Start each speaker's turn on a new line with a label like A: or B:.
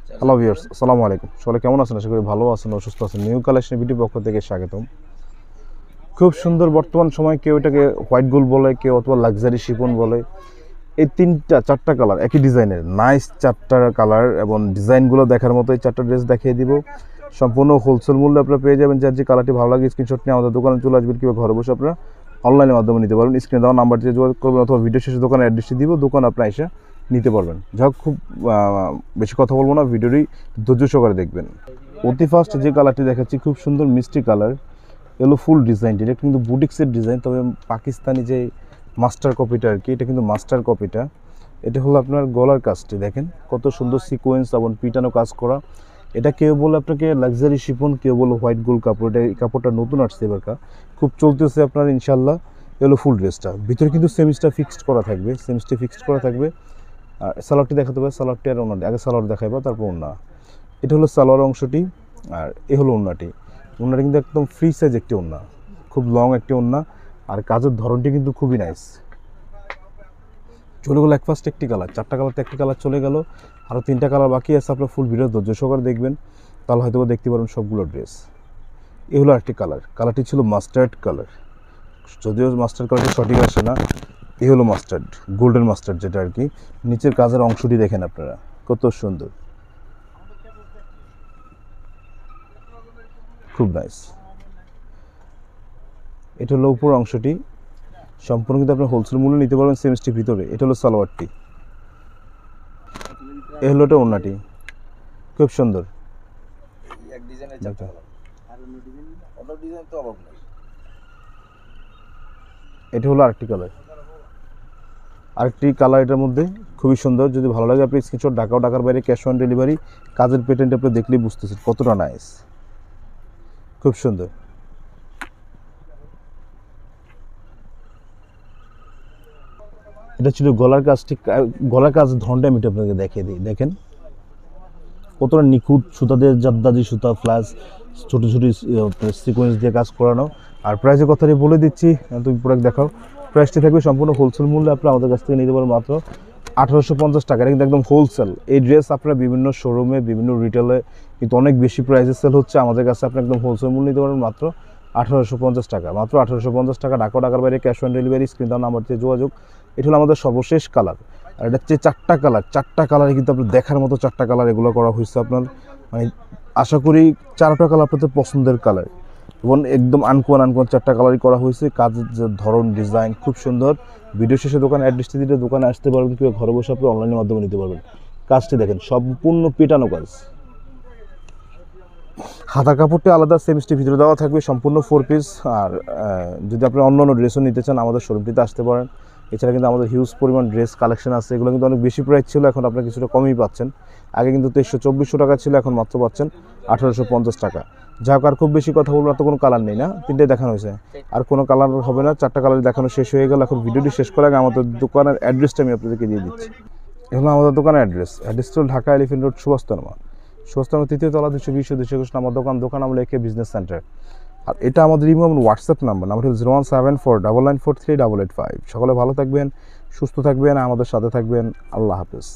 A: Hello viewers, আসসালামু আলাইকুম। সবাই কেমন আছেন? আশা করি ভালো আছেন, অসুস্থ আছেন। নিউ কালেকশন ভিডিও পক্ষ থেকে স্বাগতম। খুব সুন্দর বর্তমান সময় কেউ এটাকে হোয়াইট গোল্ড বলে, কেউ অথবা লাক্সারি শিফন বলে। এই চারটা কালার একই ডিজাইনের, নাইস চারটা কালার এবং ডিজাইনগুলো দেখার মতো এই চারটা ড্রেস দেখিয়ে দিব। সম্পূর্ণ হোলসেল মূল্যে আপনারা পেয়ে যাবেন। যার যে কালারটি ভালো লাগে স্ক্রিনশট নিয়ে আমাদের দোকানে চলে আসবেন, কিংবা ঘরে বসে আপনারা অনলাইনের মাধ্যমে নিতে পারবেন। স্ক্রিনে দেওয়া নাম্বার দিয়ে যোগাযোগ করবেন অথবা ভিডিও শেষে দোকানের অ্যাড্রেসটি দিব, দোকান আপনারা এসে নিতে পারবেন। যাই হোক, খুব বেশি কথা বলবো না, ভিডিওটি ধৈর্য সহকারে দেখবেন। অতি ফার্স্ট যে কালারটি দেখাচ্ছি খুব সুন্দর মিষ্টি কালার, এলো ফুল ডিজাইনটি। এটা কিন্তু বুটিক্সের ডিজাইন, তবে পাকিস্তানি যে মাস্টার কপিটা আর কি, এটা কিন্তু মাস্টার কপিটা। এটা হলো আপনার গলার কাজটি, দেখেন কত সুন্দর সিকোয়েন্স এবং পিটানো কাজ করা। এটা কেউ বলে আপনাকে লাক্সারি শিফন, কেউ বলে হোয়াইট গোল্ড কাপড়। এটা এই কাপড়টা নতুন আসছে এবারকার, খুব চলতেছে আপনার ইনশাল্লাহ। এলো ফুল ড্রেসটা, ভিতরে কিন্তু সেমিসটা ফিক্সড করা থাকবে, সেমিসটা ফিক্সড করা থাকবে। আর সালোয়ারটি দেখাতে হবে, সালোয়ারটি আর ওনাটি আগে সালোয়ার দেখাইবা তারপর ওনা। এটা হলো সালোয়ার অংশটি, আর এ হলো ওন্নাটি। ওন্নাটি কিন্তু একদম ফ্রি সাইজ একটি ওন্না, খুব লং একটি ওন্না। আর কাজের ধরনটি কিন্তু খুবই নাইস। চলে গেলো এক ফার্স্ট একটি কালার, চারটা কালারতে একটি কালার চলে গেল, আরও তিনটা কালার বাকি আছে। আপনার ফুল ভিডিও ধৈর্য সহকারে দেখবেন, তাহলে হয়তো দেখতে পারেন সবগুলো ড্রেস। এ হলো একটি কালার, কালারটি ছিল মাস্টার্ড কালার, যদিও মাস্টার্ড কালারটি সঠিক আসে না। এ হলো মাস্টার্ড, গোল্ডেন মাস্টার্ড যেটা আর কি। নিচের কাজের অংশটি দেখেন আপনারা কত সুন্দর, খুব নাইস। এটা হলো উপর অংশটি, সম্পূর্ণ কিন্তু আপনি হোলসেল মূল্যে নিতে পারবেন সেমিস্টির ভিতরে। এটা হলো সালোয়ারটি, এ হলো এটা ওন্নাটি, খুব সুন্দর। এটা হলো আরেকটি কালার, আরেকটি কালার এটার মধ্যে খুবই সুন্দর। যদি ভালো লাগে আপনি স্ক্রিনশট, ঢাকার বাইরে ক্যাশ অন ডেলিভারি। কাজের প্যাটার্নটা আপনি দেখলেই বুঝতেছেন কতটা নাইস, খুব সুন্দর। এটা ছিল গলার কাজটি, গলার কাজ ধরনটা আমি আপনাকে দেখিয়ে দিই। দেখেন কতটা নিখুঁত, সুতা দিয়ে জাদ্দাজি সুতা প্লাস ছোটো ছোটো সিকোয়েন্স দিয়ে কাজ করানো। আর প্রাইসের কথাটি বলে দিচ্ছি, তুমি প্রোডাক্ট দেখাও। প্রাইসটি থাকবে সম্পূর্ণ হোলসেল মূল্যে, আপনি আমাদের কাছ থেকে নিতে পারেন মাত্র 1850 টাকা। এটা কিন্তু একদম হোলসেল। এই ড্রেস আপনারা বিভিন্ন শোরুমে, বিভিন্ন রিটেলে কিন্তু অনেক বেশি প্রাইসে সেল হচ্ছে, আমাদের কাছে আপনি একদম হোলসেল মূল্য নিতে পারেন মাত্র 1850 টাকা। মাত্র 1850 টাকা, ঢাকার বাইরে ক্যাশ অন ডেলিভারি। স্ক্রিন দেওয়া নাম্বার দিয়ে যোগাযোগ। এটা হলো আমাদের সর্বশেষ কালার। আর এটা হচ্ছে চারটা কালারে কিন্তু আপনার দেখার মতো চারটা কালার এগুলো করা হয়েছে আপনার। মানে আশা করি চারটা কালার আপনাদের পছন্দের কালার, এবং একদম আনকোয়ান চারটা কালারই করা হয়েছে। কাজের যে ধরন, ডিজাইন খুব সুন্দর। ভিডিও শেষে দোকানে অ্যাড্রেসটি দিলে দোকানে আসতে পারবেন, কিংবা ঘরে বসে আপনি অনলাইনের মাধ্যমে নিতে পারবেন। কাজটি দেখেন সম্পূর্ণ পিটানো কাজ। হাতা কাপড়টি আলাদা সেমিস্টির ভিতরে দেওয়া থাকবে, সম্পূর্ণ 4 পিস। আর যদি আপনি অন্য ড্রেসও নিতে চান আমাদের শোরুমটিতে আসতে পারেন। এছাড়া কিন্তু আমাদের হিউজ পরিমাণ ড্রেস কালেকশন আছে, এগুলো কিন্তু অনেক বেশি প্রাইস ছিল, এখন আপনারা কিছুটা কমই পাচ্ছেন। আগে কিন্তু 2300-2400 টাকা ছিল, এখন মাত্র পাচ্ছেন 1850 টাকা। যা হোক, আর খুব বেশি কথা বলবো না, তো কোনো কালার নেই না, তিনটে দেখানো হয়েছে, আর কোনো কালার হবে না। চারটা কালার দেখানো শেষ হয়ে গেল। এখন ভিডিওটি শেষ করার আগে আমাদের দোকানের অ্যাড্রেসটা আমি আপনাদেরকে দিয়ে দিচ্ছি। এগুলো আমাদের দোকানের অ্যাড্রেসটা হল ঢাকা এলিফেন্ট রোড, সুভাষতনমা 3য় তলা, 220 আমার দোকান আমরা একে বিজনেস সেন্টার। আর এটা আমাদের ইমো এবং হোয়াটসঅ্যাপ নাম্বার হল 01749943885। সকলে ভালো থাকবেন, সুস্থ থাকবেন, আমাদের সাথে থাকবেন। আল্লাহ হাফেজ।